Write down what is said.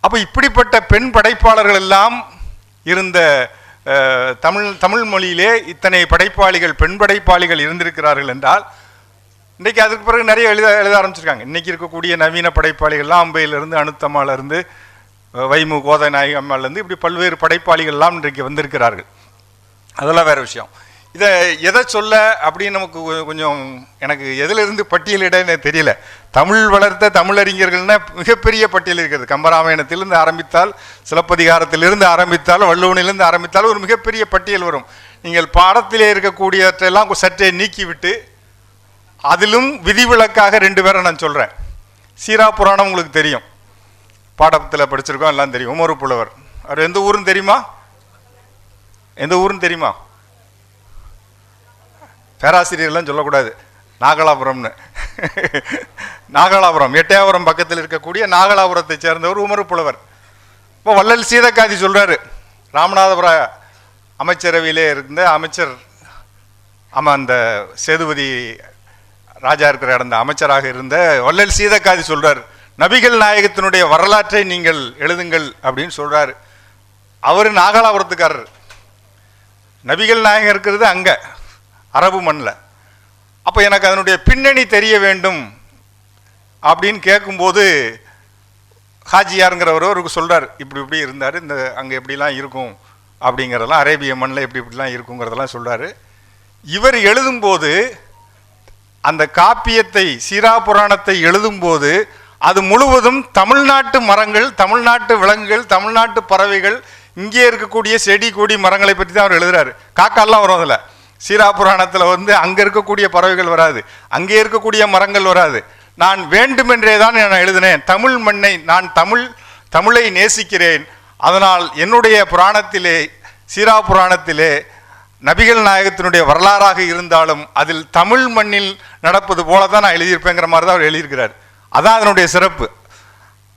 அப்போ இப்படிப்பட்ட பெண் படைப்பாளர்கள் எல்லாம் இருந்த தமிழ் மொழியிலே இத்தனை படைப்பாளிகள், பெண் படைப்பாளிகள் இருந்திருக்கிறார்கள் என்றால், இன்றைக்கி அதுக்கு பிறகு நிறைய எழுத ஆரம்பிச்சிருக்காங்க. இன்றைக்கி இருக்கக்கூடிய நவீன படைப்பாளிகள்லாம் அம்பையிலிருந்து, அனுத்தம்மாவிலிருந்து, வைமு கோதநாயகி அம்மாவிலேருந்து இப்படி பல்வேறு படைப்பாளிகள்லாம் இன்றைக்கு வந்திருக்கிறார்கள். அதெல்லாம் வேறு விஷயம். இதை எதை சொல்ல அப்படின்னு நமக்கு கொஞ்சம் எனக்கு எதிலிருந்து பட்டியலிட தெரியல. தமிழ் வளர்த்த தமிழறிஞர்கள்னா மிகப்பெரிய பட்டியல் இருக்கிறது. கம்பராமாயணத்திலிருந்து ஆரம்பித்தால், சிலப்பதிகாரத்திலிருந்து ஆரம்பித்தால், வள்ளுவனிலிருந்து ஆரம்பித்தால் ஒரு மிகப்பெரிய பட்டியல் வரும். நீங்கள் பாடத்திலே இருக்கக்கூடியவற்றையெல்லாம் சற்றே நீக்கிவிட்டு அதிலும் விதிவிலக்காக 2 பேரை நான் சொல்கிறேன். சீரா புராணம் உங்களுக்கு தெரியும், பாடத்தில் படிச்சிருக்கோம், எல்லாம் தெரியும். உமரு புலவர், அவர் எந்த ஊருன்னு தெரியுமா? எந்த ஊருன்னு தெரியுமா? பேராசிரியர்லாம் சொல்லக்கூடாது, நாகலாபுரம்னு. நாகலாபுரம், எட்டயபுரம் பக்கத்தில் இருக்கக்கூடிய நாகலாபுரத்தை சேர்ந்தவர் உமரு புலவர். இப்போ வள்ளல் சீதக்காதி சொல்கிறாரு, ராமநாதபுர அமைச்சரவையிலே இருந்த அமைச்சர், ஆமாம், அந்த சேதுபதி ராஜா இருக்கிற இடந்த அமைச்சராக இருந்த வள்ளல் சீதக்காதி சொல்கிறார், நபிகள் நாயகத்தினுடைய வரலாற்றை நீங்கள் எழுதுங்கள் அப்படின்னு சொல்கிறாரு. அவர் நாகலாபுரத்துக்காரர். நபிகள் நாயகம் இருக்கிறது அங்கே அரபு மண்ணில். அப்போ எனக்கு அதனுடைய பின்னணி தெரிய வேண்டும் அப்படின்னு கேட்கும்போது ஹாஜியாருங்கிறவர் அவருக்கு சொல்கிறார், இப்படி இப்படி இருந்தார், இந்த அங்கே எப்படிலாம் இருக்கும் அப்படிங்கிறதெல்லாம், அரேபிய மண்ணில் இப்படிலாம் இருக்குங்கிறதெல்லாம் சொல்கிறார். இவர் எழுதும்போது அந்த காப்பியத்தை, சீரா புராணத்தை எழுதும்போது அது முழுவதும் தமிழ்நாட்டு மரங்கள், தமிழ்நாட்டு விலங்குகள், தமிழ்நாட்டு பறவைகள், இங்கே இருக்கக்கூடிய செடி கொடி மரங்களை பற்றி தான் அவர் எழுதுறாரு. காக்காலாம் வரும் அதில். சீரா புராணத்தில் அங்கே இருக்கக்கூடிய பறவைகள் வராது, அங்கே இருக்கக்கூடிய மரங்கள் வராது. நான் வேண்டுமென்றே தான் நான் எழுதினேன், தமிழ் மண்ணை, நான் தமிழை நேசிக்கிறேன், அதனால் என்னுடைய புராணத்திலே, சீரா புராணத்திலே நபிகள் நாயகத்தினுடைய வரலாறாக இருந்தாலும் அதில் தமிழ் மண்ணில் நடப்பது போல தான் நான் எழுதியிருப்பேங்கிற மாதிரி தான் அவர் எழுதியிருக்கிறார். அதான் அதனுடைய சிறப்பு.